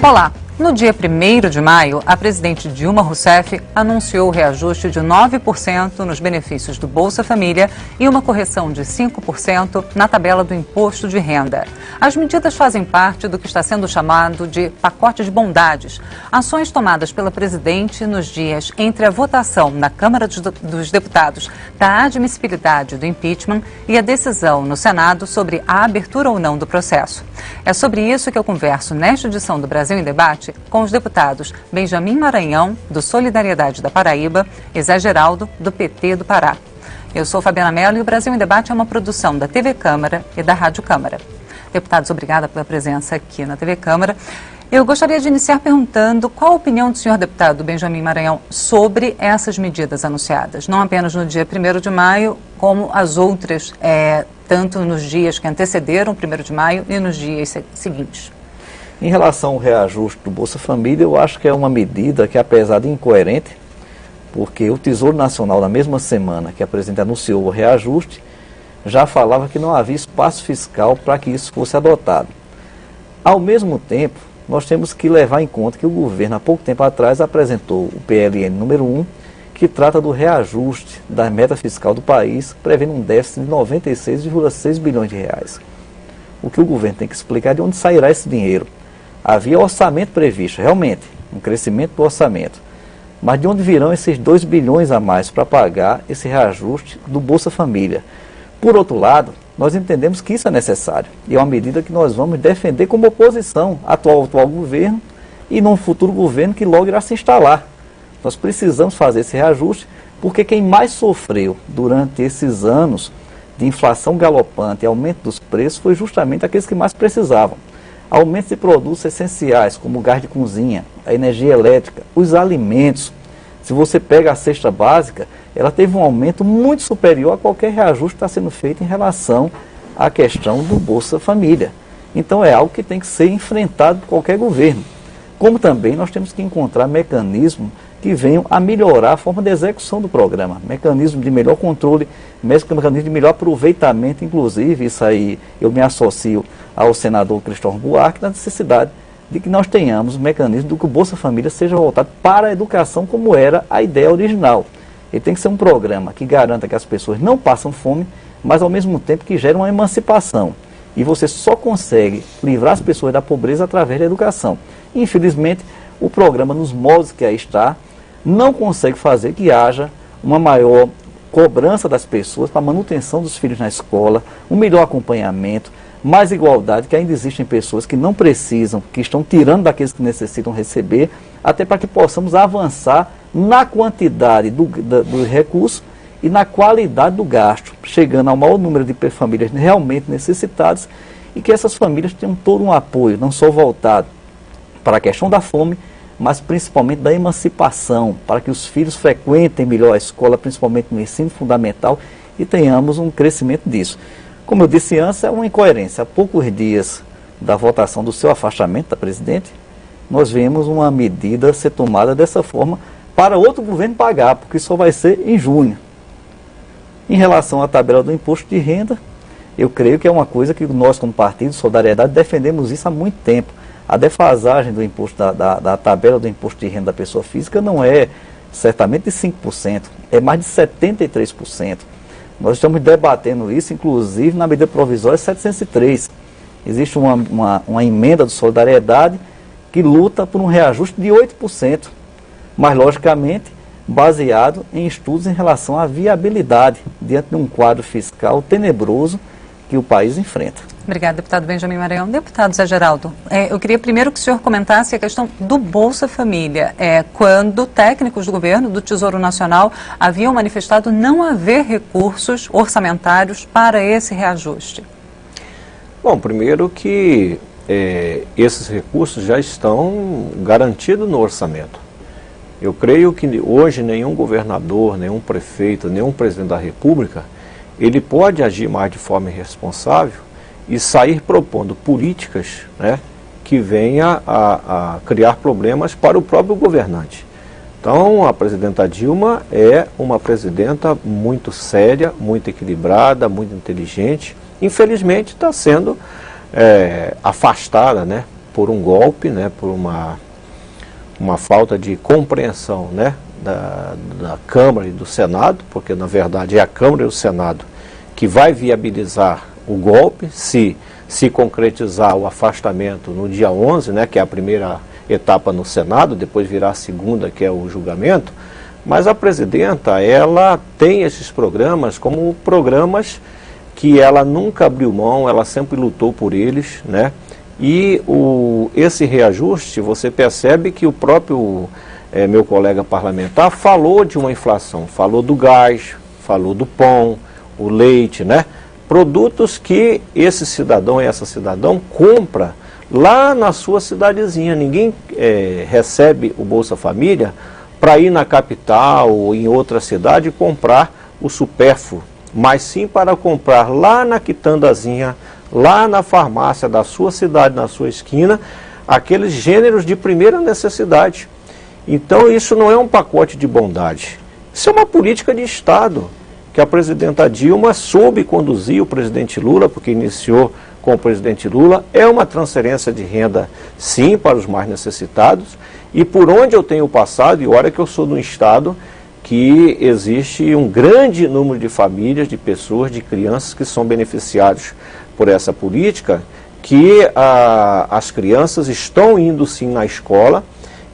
Olá! No dia 1º de maio, a presidente Dilma Rousseff anunciou o reajuste de 9% nos benefícios do Bolsa Família e uma correção de 5% na tabela do imposto de renda. As medidas fazem parte do que está sendo chamado de pacote de bondades, ações tomadas pela presidente nos dias entre a votação na Câmara dos Deputados da admissibilidade do impeachment e a decisão no Senado sobre a abertura ou não do processo. É sobre isso que eu converso nesta edição do Brasil em Debate com os deputados Benjamin Maranhão, do Solidariedade da Paraíba, e Zé Geraldo, do PT do Pará. Eu sou Fabiana Mello e o Brasil em Debate é uma produção da TV Câmara e da Rádio Câmara. Deputados, obrigada pela presença aqui na TV Câmara. Eu gostaria de iniciar perguntando qual a opinião do senhor deputado Benjamin Maranhão sobre essas medidas anunciadas, não apenas no dia 1º de maio, como as outras, tanto nos dias que antecederam o 1º de maio e nos dias seguintes. Em relação ao reajuste do Bolsa Família, eu acho que é uma medida que, apesar de incoerente, porque o Tesouro Nacional, na mesma semana que a presidente anunciou o reajuste, já falava que não havia espaço fiscal para que isso fosse adotado. Ao mesmo tempo, nós temos que levar em conta que o governo, há pouco tempo atrás, apresentou o PLN número 1, que trata do reajuste da meta fiscal do país, prevendo um déficit de 96,6 bilhões de reais. O que o governo tem que explicar é de onde sairá esse dinheiro. Havia orçamento previsto, realmente, um crescimento do orçamento. Mas de onde virão esses 2 bilhões a mais para pagar esse reajuste do Bolsa Família? Por outro lado, nós entendemos que isso é necessário. E é uma medida que nós vamos defender como oposição ao atual governo e num futuro governo que logo irá se instalar. Nós precisamos fazer esse reajuste porque quem mais sofreu durante esses anos de inflação galopante e aumento dos preços foi justamente aqueles que mais precisavam. Aumento de produtos essenciais, como o gás de cozinha, a energia elétrica, os alimentos. Se você pega a cesta básica, ela teve um aumento muito superior a qualquer reajuste que está sendo feito em relação à questão do Bolsa Família. Então é algo que tem que ser enfrentado por qualquer governo. Como também nós temos que encontrar mecanismos que venham a melhorar a forma de execução do programa, mecanismo de melhor controle, mecanismo de melhor aproveitamento, inclusive, isso aí eu me associo ao senador Cristóvão Buarque, na necessidade de que nós tenhamos um mecanismo do que o Bolsa Família seja voltado para a educação como era a ideia original. Ele tem que ser um programa que garanta que as pessoas não passam fome, mas ao mesmo tempo que gera uma emancipação. E você só consegue livrar as pessoas da pobreza através da educação. Infelizmente, o programa, nos moldes que aí está, não consegue fazer que haja uma maior cobrança das pessoas para a manutenção dos filhos na escola, um melhor acompanhamento, mais igualdade, que ainda existem pessoas que não precisam, que estão tirando daqueles que necessitam receber, até para que possamos avançar na quantidade do recurso e na qualidade do gasto, chegando ao maior número de famílias realmente necessitadas e que essas famílias tenham todo um apoio, não só voltado para a questão da fome, mas principalmente da emancipação, para que os filhos frequentem melhor a escola, principalmente no ensino fundamental, e tenhamos um crescimento disso. Como eu disse antes, é uma incoerência. Há poucos dias da votação do seu afastamento da presidente, nós vemos uma medida ser tomada dessa forma para outro governo pagar, porque só vai ser em junho. Em relação à tabela do imposto de renda, eu creio que é uma coisa que nós, como Partido Solidariedade, defendemos isso há muito tempo. A defasagem do imposto da tabela do imposto de renda da pessoa física não é certamente de 5%, é mais de 73%. Nós estamos debatendo isso, inclusive, na medida provisória 703. Existe uma emenda do Solidariedade que luta por um reajuste de 8%, mas, logicamente, baseado em estudos em relação à viabilidade diante de um quadro fiscal tenebroso que o país enfrenta. Obrigada, deputado Benjamin Maranhão. Deputado Zé Geraldo, eu queria primeiro que o senhor comentasse a questão do Bolsa Família, quando técnicos do governo, do Tesouro Nacional, haviam manifestado não haver recursos orçamentários para esse reajuste. Bom, primeiro que esses recursos já estão garantidos no orçamento. Eu creio que hoje nenhum governador, nenhum prefeito, nenhum presidente da República, ele pode agir mais de forma irresponsável e sair propondo políticas, né, que venha a criar problemas para o próprio governante. Então, a presidenta Dilma é uma presidenta muito séria, muito equilibrada, muito inteligente. Infelizmente, está sendo afastada, né, por um golpe, né, por uma falta de compreensão, né, da Câmara e do Senado, porque na verdade é a Câmara e o Senado que vai viabilizar o golpe, se concretizar o afastamento no dia 11, né, que é a primeira etapa no Senado, depois virá a segunda, que é o julgamento. Mas a presidenta, ela tem esses programas como programas que ela nunca abriu mão, ela sempre lutou por eles, né? E esse reajuste, você percebe que o próprio meu colega parlamentar falou de uma inflação, falou do gás, falou do pão, o leite, né? Produtos que esse cidadão e essa cidadã compra lá na sua cidadezinha. Ninguém recebe o Bolsa Família para ir na capital ou em outra cidade comprar o supérfluo, mas sim para comprar lá na quitandazinha, lá na farmácia da sua cidade, na sua esquina, aqueles gêneros de primeira necessidade. Então isso não é um pacote de bondade, isso é uma política de Estado, que a presidenta Dilma soube conduzir o presidente Lula, porque iniciou com o presidente Lula. É uma transferência de renda, sim, para os mais necessitados, e por onde eu tenho passado, e olha que eu sou de um estado que existe um grande número de famílias, de pessoas, de crianças que são beneficiados por essa política, que as crianças estão indo sim na escola,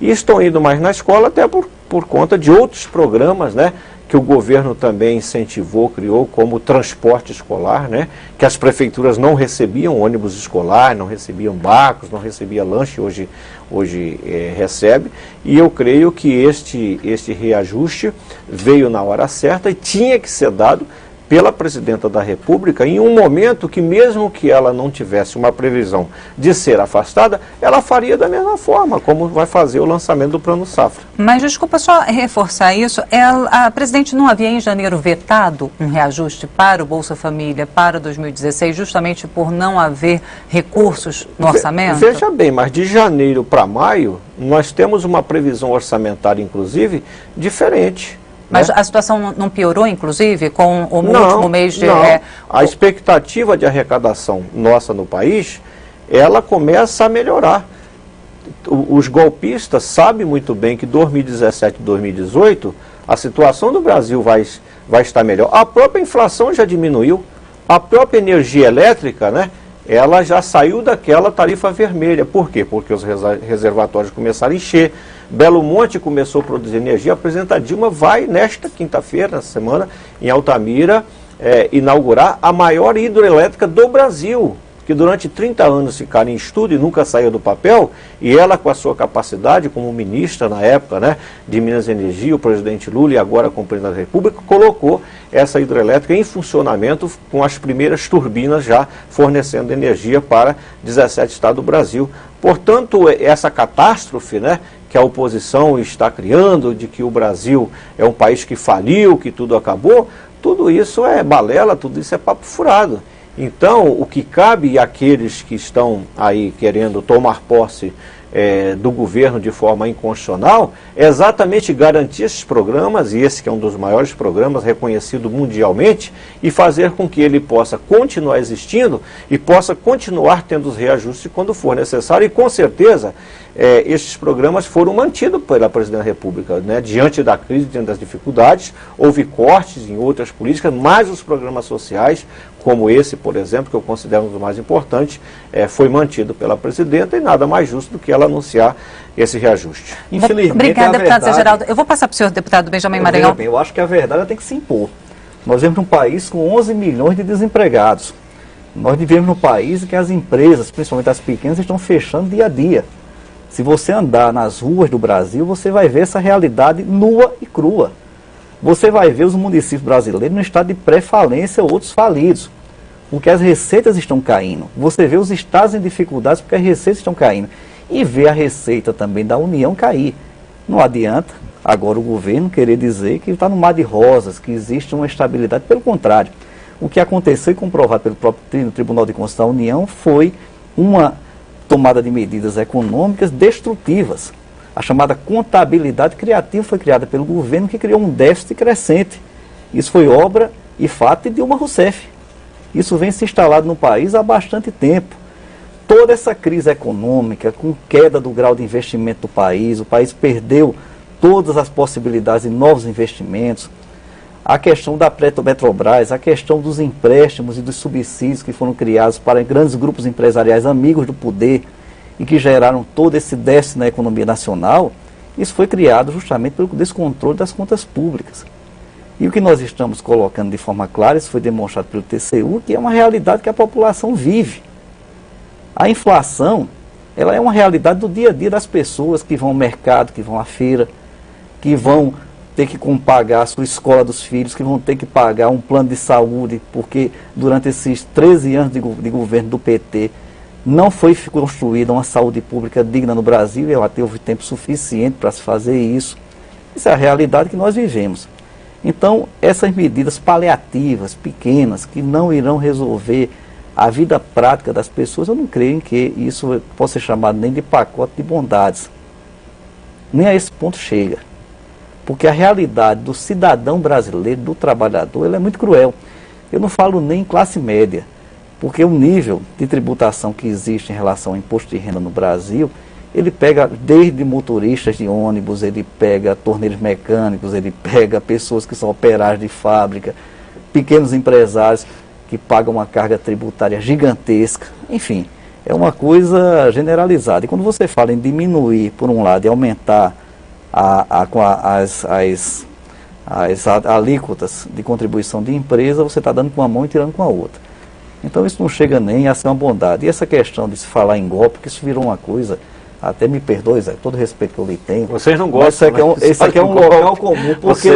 e estão indo mais na escola até por conta de outros programas, né, que o governo também incentivou, criou, como o transporte escolar, né, que as prefeituras não recebiam ônibus escolar, não recebiam barcos, não recebiam lanche, hoje recebe. E eu creio que este reajuste veio na hora certa e tinha que ser dado pela presidenta da República em um momento que, mesmo que ela não tivesse uma previsão de ser afastada, ela faria da mesma forma, como vai fazer o lançamento do Plano Safra. Mas desculpa só reforçar isso, a presidente não havia em janeiro vetado um reajuste para o Bolsa Família para 2016, justamente por não haver recursos no orçamento? Veja bem, mas de janeiro para maio, nós temos uma previsão orçamentária, inclusive, diferente. Mas a situação não piorou, inclusive, com o último mês de... Não. A expectativa de arrecadação nossa no país, ela começa a melhorar. Os golpistas sabem muito bem que 2017 e 2018, a situação do Brasil vai estar melhor. A própria inflação já diminuiu, a própria energia elétrica, né, ela já saiu daquela tarifa vermelha. Por quê? Porque os reservatórios começaram a encher, Belo Monte começou a produzir energia. A presidenta Dilma vai, nesta quinta-feira, nessa semana, em Altamira, inaugurar a maior hidroelétrica do Brasil, que durante 30 anos ficaram em estudo e nunca saiu do papel, e ela, com a sua capacidade como ministra na época, né, de Minas e Energia, o presidente Lula, e agora como presidente da República, colocou essa hidrelétrica em funcionamento com as primeiras turbinas já fornecendo energia para 17 estados do Brasil. Portanto, essa catástrofe, né, que a oposição está criando, de que o Brasil é um país que faliu, que tudo acabou, tudo isso é balela, tudo isso é papo furado. Então, o que cabe àqueles que estão aí querendo tomar posse do governo de forma inconstitucional é exatamente garantir esses programas, e esse que é um dos maiores programas reconhecido mundialmente, e fazer com que ele possa continuar existindo e possa continuar tendo os reajustes quando for necessário. E com certeza, esses programas foram mantidos pela presidente da República, né? Diante da crise, diante das dificuldades, houve cortes em outras políticas, mas os programas sociais, como esse, por exemplo, que eu considero um dos mais importantes, foi mantido pela presidenta, e nada mais justo do que ela anunciar esse reajuste. Infelizmente, obrigada, deputado Zé Geraldo. Eu vou passar para o senhor, deputado Benjamin Maranhão. Eu acho que a verdade tem que se impor. Nós vivemos num país com 11 milhões de desempregados. Nós vivemos num país em que as empresas, principalmente as pequenas, estão fechando dia a dia. Se você andar nas ruas do Brasil, você vai ver essa realidade nua e crua. Você vai ver os municípios brasileiros no estado de pré-falência, outros falidos, porque as receitas estão caindo. Você vê os estados em dificuldades porque as receitas estão caindo. E vê a receita também da União cair. Não adianta agora o governo querer dizer que está no mar de rosas, que existe uma estabilidade. Pelo contrário, o que aconteceu e comprovado pelo próprio Tribunal de Contas da União foi uma tomada de medidas econômicas destrutivas. A chamada contabilidade criativa foi criada pelo governo, que criou um déficit crescente. Isso foi obra e fato de Dilma Rousseff. Isso vem se instalado no país há bastante tempo. toda essa crise econômica, com queda do grau de investimento do país, o país perdeu todas as possibilidades de novos investimentos, a questão da Petrobras, a questão dos empréstimos e dos subsídios que foram criados para grandes grupos empresariais amigos do poder e que geraram todo esse déficit na economia nacional, isso foi criado justamente pelo descontrole das contas públicas. E o que nós estamos colocando de forma clara, isso foi demonstrado pelo TCU, que é uma realidade que a população vive. A inflação, ela é uma realidade do dia a dia das pessoas que vão ao mercado, que vão à feira, que vão ter que pagar a sua escola dos filhos, que vão ter que pagar um plano de saúde, porque durante esses 13 anos de governo do PT não foi construída uma saúde pública digna no Brasil, e ela teve tempo suficiente para se fazer isso. Isso é a realidade que nós vivemos. Então, essas medidas paliativas, pequenas, que não irão resolver a vida prática das pessoas, eu não creio em que isso possa ser chamado nem de pacote de bondades. Nem a esse ponto chega. Porque a realidade do cidadão brasileiro, do trabalhador, ela é muito cruel. Eu não falo nem em classe média, porque o nível de tributação que existe em relação ao imposto de renda no Brasil, ele pega desde motoristas de ônibus, ele pega torneiros mecânicos, ele pega pessoas que são operários de fábrica, pequenos empresários que pagam uma carga tributária gigantesca. Enfim, é uma coisa generalizada. E quando você fala em diminuir, por um lado, e aumentar as alíquotas de contribuição de empresa, você está dando com uma mão e tirando com a outra. Então isso não chega nem a ser uma bondade. E essa questão de se falar em golpe, que isso virou uma coisa, até me perdoe, Zé, todo respeito que eu lhe tenho. Vocês não gostam, esse aqui é um local comum, porque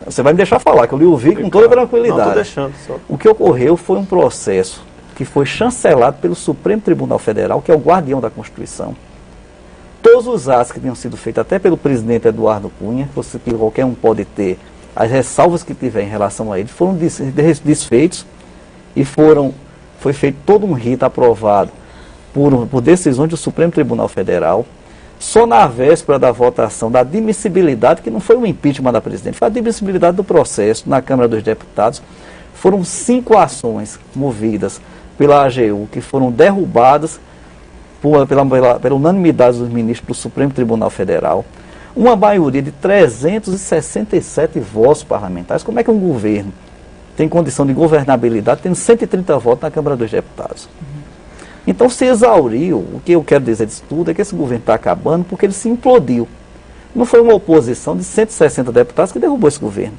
você vai me deixar falar, que eu lhe ouvi com toda tranquilidade. Não, estou deixando. Só. O que ocorreu foi um processo que foi chancelado pelo Supremo Tribunal Federal, que é o guardião da Constituição. Todos os atos que tinham sido feitos, até pelo presidente Eduardo Cunha, que qualquer um pode ter, as ressalvas que tiver em relação a ele, foram desfeitos e foi feito todo um rito aprovado por decisões do Supremo Tribunal Federal, só na véspera da votação da admissibilidade, que não foi um impeachment da presidente, foi a admissibilidade do processo na Câmara dos Deputados. Foram 5 ações movidas pela AGU, que foram derrubadas pela unanimidade dos ministros do Supremo Tribunal Federal, uma maioria de 367 votos parlamentares. Como é que um governo tem condição de governabilidade tendo 130 votos na Câmara dos Deputados? Então se exauriu. O que eu quero dizer disso tudo é que esse governo está acabando porque ele se implodiu. Não foi uma oposição de 160 deputados que derrubou esse governo.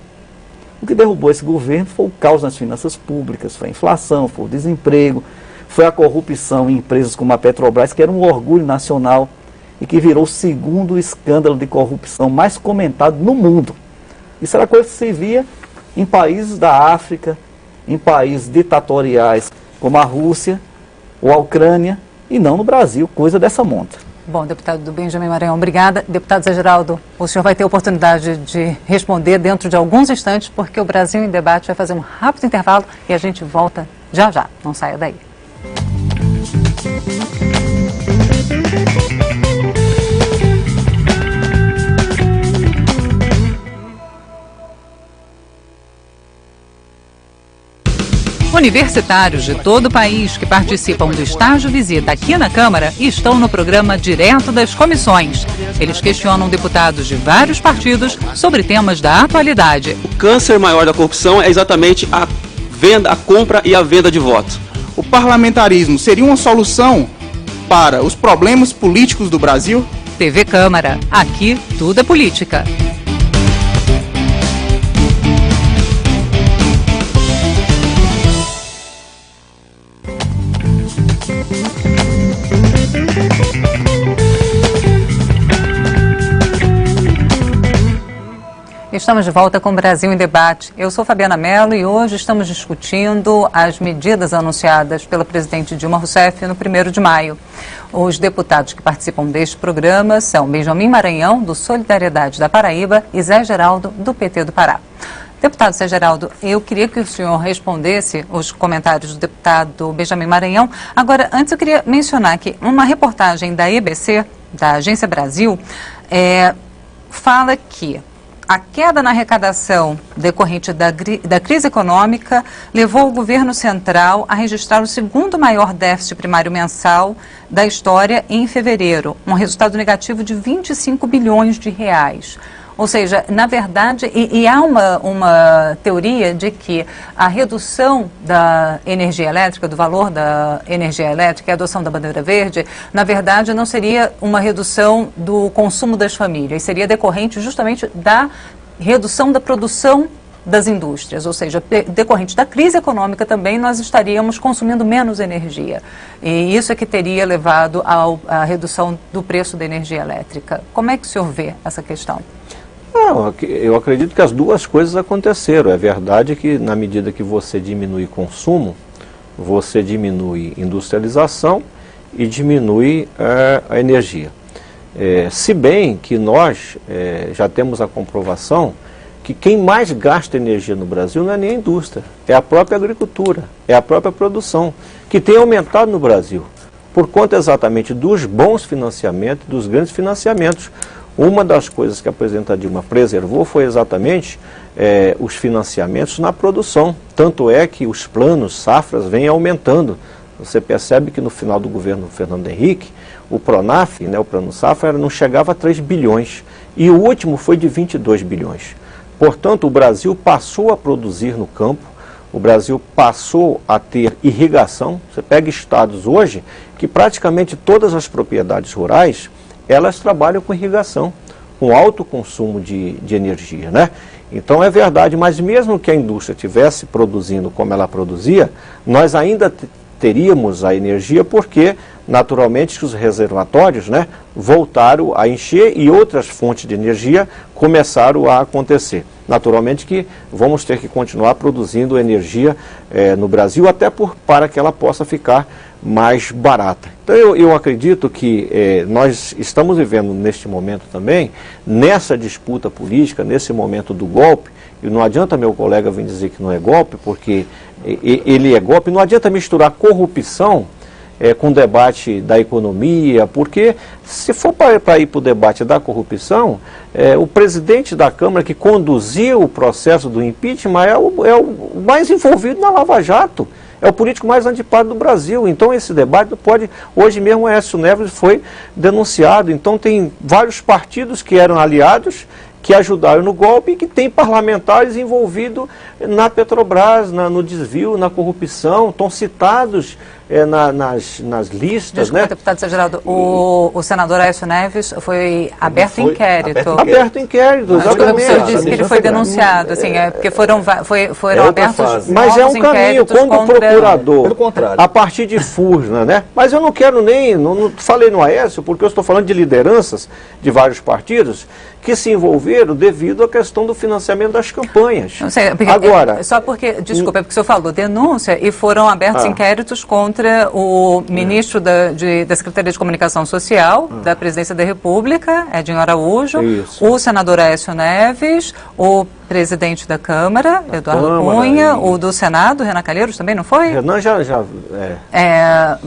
O que derrubou esse governo foi o caos nas finanças públicas, foi a inflação, foi o desemprego, foi a corrupção em empresas como a Petrobras, que era um orgulho nacional e que virou o segundo escândalo de corrupção mais comentado no mundo. Isso era coisa que se via em países da África, em países ditatoriais como a Rússia ou a Ucrânia, e não no Brasil, coisa dessa monta. Bom, deputado Benjamin Maranhão, obrigada. Deputado Zé Geraldo, o senhor vai ter a oportunidade de responder dentro de alguns instantes, porque o Brasil em Debate vai fazer um rápido intervalo e a gente volta já já. Não saia daí. Universitários de todo o país que participam do estágio visita aqui na Câmara estão no programa Direto das Comissões. Eles questionam deputados de vários partidos sobre temas da atualidade. O câncer maior da corrupção é exatamente a venda, a compra e a venda de votos. O parlamentarismo seria uma solução para os problemas políticos do Brasil? TV Câmara, aqui tudo é política. Estamos de volta com o Brasil em Debate. Eu sou Fabiana Mello e hoje estamos discutindo as medidas anunciadas pela presidente Dilma Rousseff no 1º de maio. Os deputados que participam deste programa são Benjamin Maranhão, do Solidariedade da Paraíba, e Zé Geraldo, do PT do Pará. Deputado Zé Geraldo, eu queria que o senhor respondesse os comentários do deputado Benjamin Maranhão. Agora, antes eu queria mencionar que uma reportagem da EBC, da Agência Brasil, fala que A queda na arrecadação decorrente da crise econômica levou o governo central a registrar o segundo maior déficit primário mensal da história em fevereiro, um resultado negativo de 25 bilhões de reais. Ou seja, na verdade, há uma teoria de que a redução da energia elétrica, do valor da energia elétrica e a adoção da bandeira verde, na verdade, não seria uma redução do consumo das famílias, seria decorrente justamente da redução da produção das indústrias, ou seja, decorrente da crise econômica também nós estaríamos consumindo menos energia. E isso é que teria levado à redução do preço da energia elétrica. Como é que o senhor vê essa questão? Não, eu acredito que as duas coisas aconteceram. É verdade que na medida que você diminui consumo, você diminui industrialização e diminui a energia. Se bem que nós já temos a comprovação que quem mais gasta energia no Brasil não é nem a indústria, é a própria agricultura, é a própria produção, que tem aumentado no Brasil, por conta exatamente dos bons financiamentos, dos grandes financiamentos. Uma das coisas que a presidenta Dilma preservou foi exatamente os financiamentos na produção. Tanto é que os planos safras vêm aumentando. Você percebe que no final do governo Fernando Henrique, o Pronaf, o plano safra, não chegava a 3 bilhões. E o último foi de 22 bilhões. Portanto, o Brasil passou a produzir no campo, o Brasil passou a ter irrigação. Você pega estados hoje que praticamente todas as propriedades rurais elas trabalham com irrigação, com alto consumo de energia, né? Então é verdade, mas mesmo que a indústria estivesse produzindo como ela produzia, nós ainda teríamos a energia porque, naturalmente, os reservatórios, né, voltaram a encher e outras fontes de energia começaram a acontecer. Naturalmente que vamos ter que continuar produzindo energia no Brasil, até para que ela possa ficar mais barata. Então eu acredito que nós estamos vivendo neste momento também, nessa disputa política, nesse momento do golpe, e não adianta meu colega vir dizer que não é golpe, porque ele é golpe, não adianta misturar corrupção com o debate da economia, porque se for para ir para o debate da corrupção, o presidente da Câmara que conduziu o processo do impeachment é o mais envolvido na Lava Jato, é o político mais antipático do Brasil. Então esse debate pode... Hoje mesmo o Aécio Neves foi denunciado, então tem vários partidos que eram aliados, que ajudaram no golpe e que tem parlamentares envolvidos na Petrobras, no desvio, na corrupção, estão citados nas listas. Desculpa, deputado Zé Geraldo, o senador Aécio Neves foi aberto inquérito. Aberto inquérito, exatamente. O senhor disse que ele foi denunciado, assim, porque foram abertos mas é um caminho, quando o procurador, a partir de Furna, né? Mas eu não quero não falei no Aécio, porque eu estou falando de lideranças de vários partidos que se envolveram devido à questão do financiamento das campanhas. Não sei, agora... Só porque, desculpa, é porque o senhor falou denúncia e foram abertos inquéritos contra o ministro da Secretaria de Comunicação Social, da Presidência da República, Edinho Araújo, o senador Aécio Neves, o presidente da Câmara, Eduardo Cunha, o do Senado, Renan Calheiros, também não foi? Renan já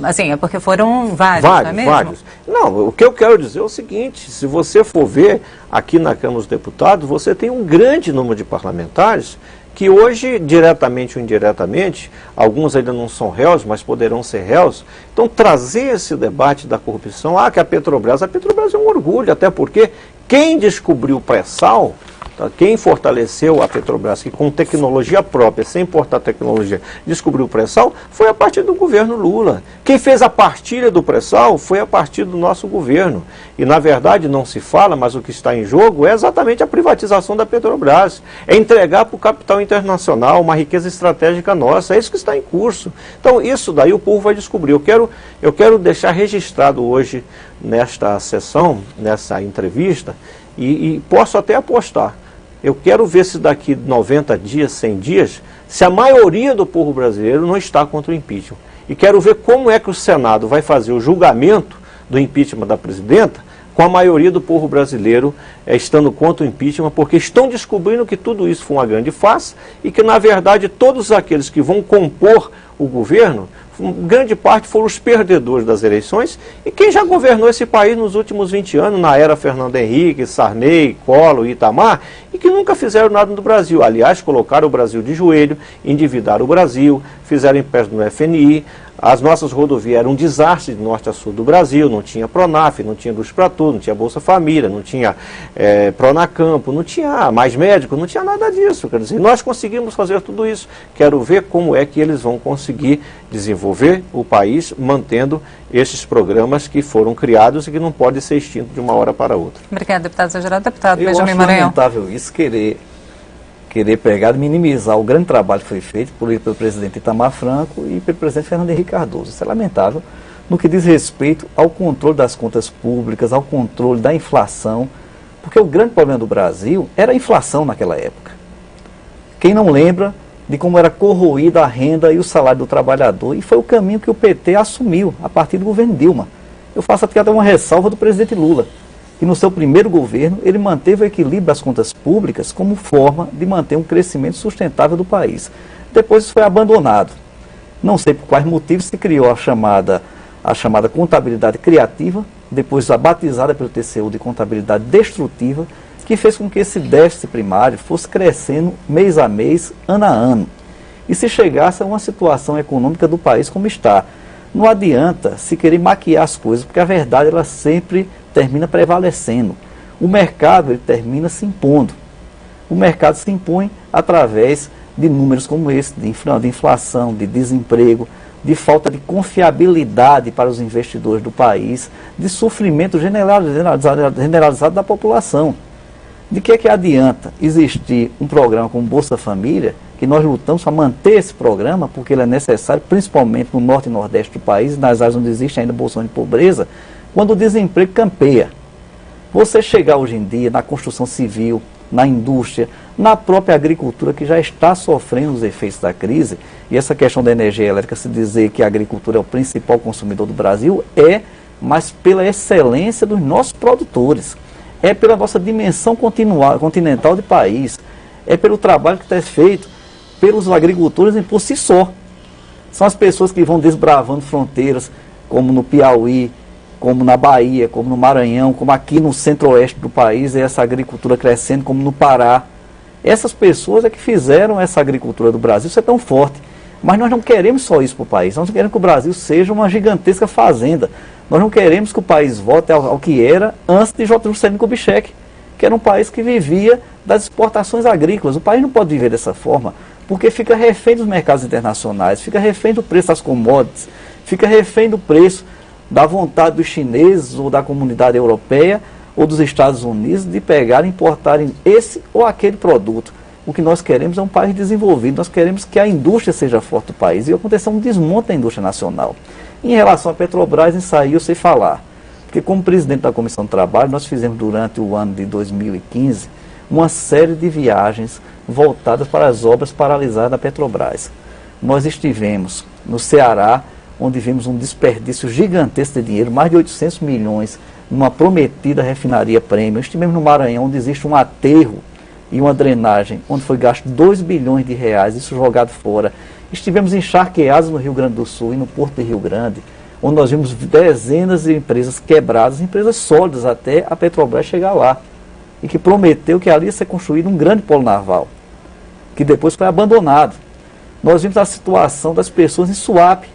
assim, é porque foram vários, não é mesmo? Vários. Não, o que eu quero dizer é o seguinte, se você for ver aqui na Câmara dos Deputados, você tem um grande número de parlamentares que hoje, diretamente ou indiretamente, alguns ainda não são réus, mas poderão ser réus. Então, trazer esse debate da corrupção, que a Petrobras é um orgulho, até porque quem descobriu o pré-sal, quem fortaleceu a Petrobras, que com tecnologia própria, sem importar tecnologia, descobriu o pré-sal, foi a partir do governo Lula. Quem fez a partilha do pré-sal foi a partir do nosso governo. E, na verdade, não se fala, mas o que está em jogo é exatamente a privatização da Petrobras. É entregar para o capital internacional uma riqueza estratégica nossa. É isso que está em curso. Então, isso daí o povo vai descobrir. Eu quero deixar registrado hoje, nesta sessão, nessa entrevista, e posso até apostar. Eu quero ver se daqui 90 dias, 100 dias, se a maioria do povo brasileiro não está contra o impeachment. E quero ver como é que o Senado vai fazer o julgamento do impeachment da presidenta com a maioria do povo brasileiro estando contra o impeachment, porque estão descobrindo que tudo isso foi uma grande farsa e que, na verdade, todos aqueles que vão compor o governo, grande parte foram os perdedores das eleições, e quem já governou esse país nos últimos 20 anos, na era Fernando Henrique, Sarney, Collor e Itamar, e que nunca fizeram nada no Brasil. Aliás, colocaram o Brasil de joelho, endividaram o Brasil, fizeram empréstimo no FNI, as nossas rodovias eram um desastre de norte a sul do Brasil, não tinha Pronaf, não tinha Luz para Tudo, não tinha Bolsa Família, não tinha Pronacampo, não tinha Mais Médico, não tinha nada disso. Quer dizer, nós conseguimos fazer tudo isso. Quero ver como é que eles vão conseguir desenvolver o país mantendo esses programas que foram criados e que não podem ser extintos de uma hora para outra. Obrigada, deputado Zé Geraldo. Deputado Benjamin acho Maranhão. lamentável isso, querer pegar e minimizar o grande trabalho que foi feito pelo presidente Itamar Franco e pelo presidente Fernando Henrique Cardoso. Isso é lamentável no que diz respeito ao controle das contas públicas, ao controle da inflação, porque o grande problema do Brasil era a inflação naquela época. Quem não lembra de como era corroída a renda e o salário do trabalhador, e foi o caminho que o PT assumiu a partir do governo Dilma. Eu faço aqui até uma ressalva do presidente Lula, que no seu primeiro governo ele manteve o equilíbrio das contas públicas como forma de manter um crescimento sustentável do país. Depois isso foi abandonado. Não sei por quais motivos se criou a chamada contabilidade criativa, depois a batizada pelo TCU de contabilidade destrutiva, que fez com que esse déficit primário fosse crescendo mês a mês, ano a ano. E se chegasse a uma situação econômica do país como está. Não adianta se querer maquiar as coisas, porque a verdade ela sempre termina prevalecendo. O mercado ele termina se impondo. O mercado se impõe através de números como esse, de inflação, de desemprego, de falta de confiabilidade para os investidores do país, de sofrimento generalizado da população. De que adianta existir um programa como Bolsa Família, que nós lutamos para manter esse programa, porque ele é necessário, principalmente no norte e nordeste do país, nas áreas onde existe ainda bolsão de pobreza, quando o desemprego campeia. Você chegar hoje em dia na construção civil, na indústria, na própria agricultura, que já está sofrendo os efeitos da crise, e essa questão da energia elétrica, se dizer que a agricultura é o principal consumidor do Brasil, mas pela excelência dos nossos produtores, é pela nossa dimensão continental de país, é pelo trabalho que está feito pelos agricultores por si só. São as pessoas que vão desbravando fronteiras, como no Piauí, como na Bahia, como no Maranhão, como aqui no centro-oeste do país, essa agricultura crescendo, como no Pará. Essas pessoas é que fizeram essa agricultura do Brasil ser tão forte. Mas nós não queremos só isso para o país, nós não queremos que o Brasil seja uma gigantesca fazenda. Nós não queremos que o país volte ao que era antes de Juscelino Kubitschek, que era um país que vivia das exportações agrícolas. O país não pode viver dessa forma, porque fica refém dos mercados internacionais, fica refém do preço das commodities, fica refém do preço da vontade dos chineses ou da comunidade europeia ou dos Estados Unidos de pegarem e importarem esse ou aquele produto. O que nós queremos é um país desenvolvido, nós queremos que a indústria seja forte do país. E aconteceu um desmonte da indústria nacional. Em relação à Petrobras, saiu sem falar. Porque como presidente da Comissão de Trabalho, nós fizemos durante o ano de 2015 uma série de viagens voltadas para as obras paralisadas da Petrobras. Nós estivemos no Ceará, onde vimos um desperdício gigantesco de dinheiro, mais de 800 milhões, numa prometida refinaria Premium. Estivemos no Maranhão, onde existe um aterro e uma drenagem, onde foi gasto 2 bilhões de reais, isso jogado fora. Estivemos encharqueados no Rio Grande do Sul e no Porto de Rio Grande, onde nós vimos dezenas de empresas quebradas, empresas sólidas até a Petrobras chegar lá, e que prometeu que ali ia ser construído um grande polo naval, que depois foi abandonado. Nós vimos a situação das pessoas em Suape,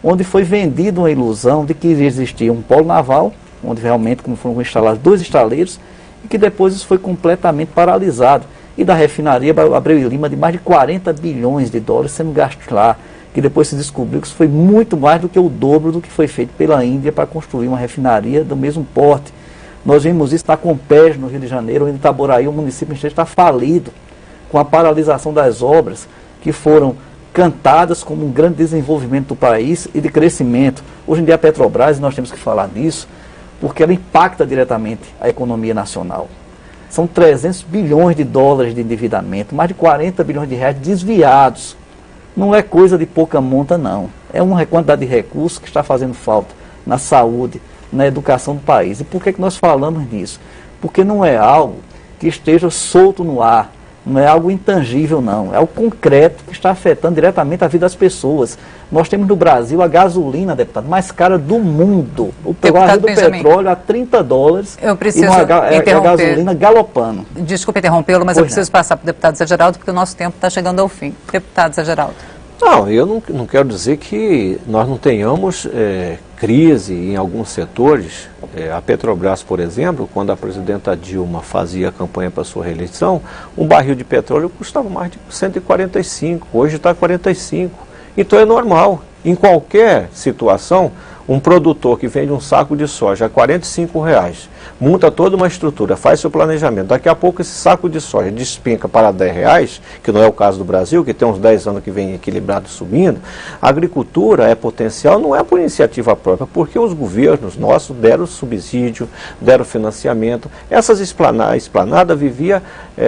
onde foi vendida uma ilusão de que existia um polo naval, onde realmente foram instalados 2 estaleiros, e que depois isso foi completamente paralisado. E da refinaria Abreu e Lima de mais de 40 bilhões de dólares sendo gastos lá, que depois se descobriu que isso foi muito mais do que o dobro do que foi feito pela Índia para construir uma refinaria do mesmo porte. Nós vimos isso na Compes, no Rio de Janeiro, onde em Itaboraí o município está falido, com a paralisação das obras que foram cantadas como um grande desenvolvimento do país e de crescimento. Hoje em dia a Petrobras, nós temos que falar disso, porque ela impacta diretamente a economia nacional. São 300 bilhões de dólares de endividamento, mais de 40 bilhões de reais desviados. Não é coisa de pouca monta, não. É uma quantidade de recursos que está fazendo falta na saúde, na educação do país. E por que nós falamos nisso? Porque não é algo que esteja solto no ar, não é algo intangível, não. É o concreto que está afetando diretamente a vida das pessoas. Nós temos no Brasil a gasolina, deputado, mais cara do mundo. O barril do petróleo a $30 eu preciso e a gasolina galopando. Desculpe interrompê-lo, mas eu preciso passar para o deputado Zé Geraldo, porque o nosso tempo está chegando ao fim. Deputado Zé Geraldo. Não, eu não quero dizer que nós não tenhamos crise em alguns setores. A Petrobras, por exemplo, quando a presidenta Dilma fazia a campanha para sua reeleição, um barril de petróleo custava mais de 145, hoje está 45. Então é normal, em qualquer situação, um produtor que vende um saco de soja a R$45, monta toda uma estrutura, faz seu planejamento, daqui a pouco esse saco de soja despenca para R$10, que não é o caso do Brasil, que tem uns 10 anos que vem equilibrado subindo. A agricultura é potencial, não é por iniciativa própria, porque os governos nossos deram subsídio, deram financiamento. Essas esplanada vivia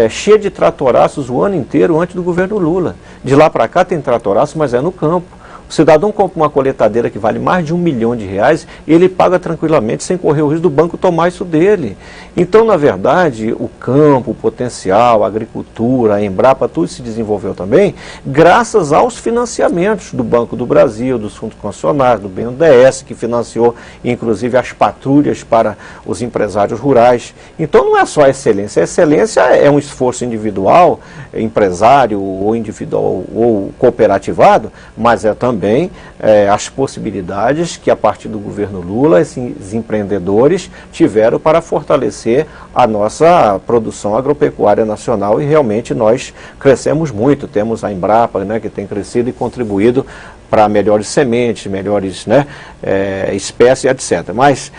cheia de tratoraços o ano inteiro antes do governo Lula. De lá para cá tem tratoraço, mas é no campo. O cidadão compra uma coletadeira que vale mais de R$1 milhão e ele paga tranquilamente sem correr o risco do banco tomar isso dele. Então, na verdade, o campo, o potencial, a agricultura, a Embrapa, tudo se desenvolveu também graças aos financiamentos do Banco do Brasil, dos fundos concessionários, do BNDES, que financiou inclusive as patrulhas para os empresários rurais. Então, não é só a excelência é um esforço individual, empresário ou individual ou cooperativado, mas é também as possibilidades que a partir do governo Lula esses empreendedores tiveram para fortalecer a nossa produção agropecuária nacional, e realmente nós crescemos muito. Temos a Embrapa, né, que tem crescido e contribuído para melhores sementes, melhores espécies, etc. Mas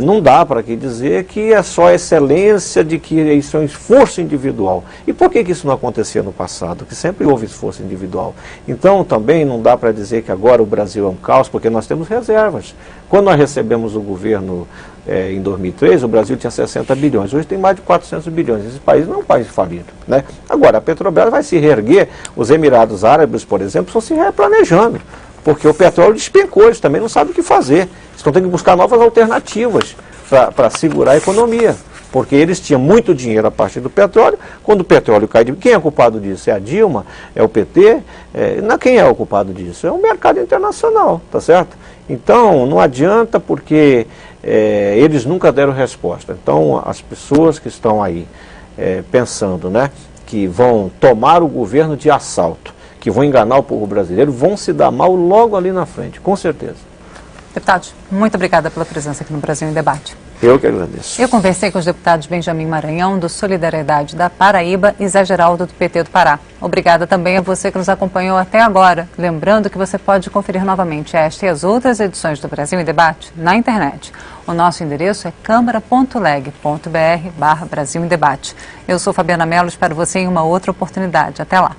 não dá para dizer que é só excelência, de que isso é um esforço individual. E por que isso não acontecia no passado? Que sempre houve esforço individual. Então também não dá para dizer que agora o Brasil é um caos, porque nós temos reservas. Quando nós recebemos o governo em 2003, o Brasil tinha 60 bilhões, hoje tem mais de 400 bilhões. Esse país não é um país falido, né? Agora, a Petrobras vai se reerguer, os Emirados Árabes, por exemplo, estão se replanejando, porque o petróleo despencou, eles também não sabem o que fazer. Estão tendo que buscar novas alternativas para segurar a economia, porque eles tinham muito dinheiro a partir do petróleo. Quando o petróleo cai, quem é culpado disso? É a Dilma? É o PT? Quem é o culpado disso? É o mercado internacional, tá certo? Então, não adianta, porque eles nunca deram resposta. Então, as pessoas que estão aí pensando, né, que vão tomar o governo de assalto, que vão enganar o povo brasileiro, vão se dar mal logo ali na frente, com certeza. Deputado, muito obrigada pela presença aqui no Brasil em Debate. Eu que agradeço. Eu conversei com os deputados Benjamin Maranhão, do Solidariedade da Paraíba, e Zé Geraldo, do PT do Pará. Obrigada também a você que nos acompanhou até agora. Lembrando que você pode conferir novamente esta e as outras edições do Brasil em Debate na internet. O nosso endereço é câmara.leg.br/Brasil em Debate. Eu sou Fabiana Mello, espero você em uma outra oportunidade. Até lá.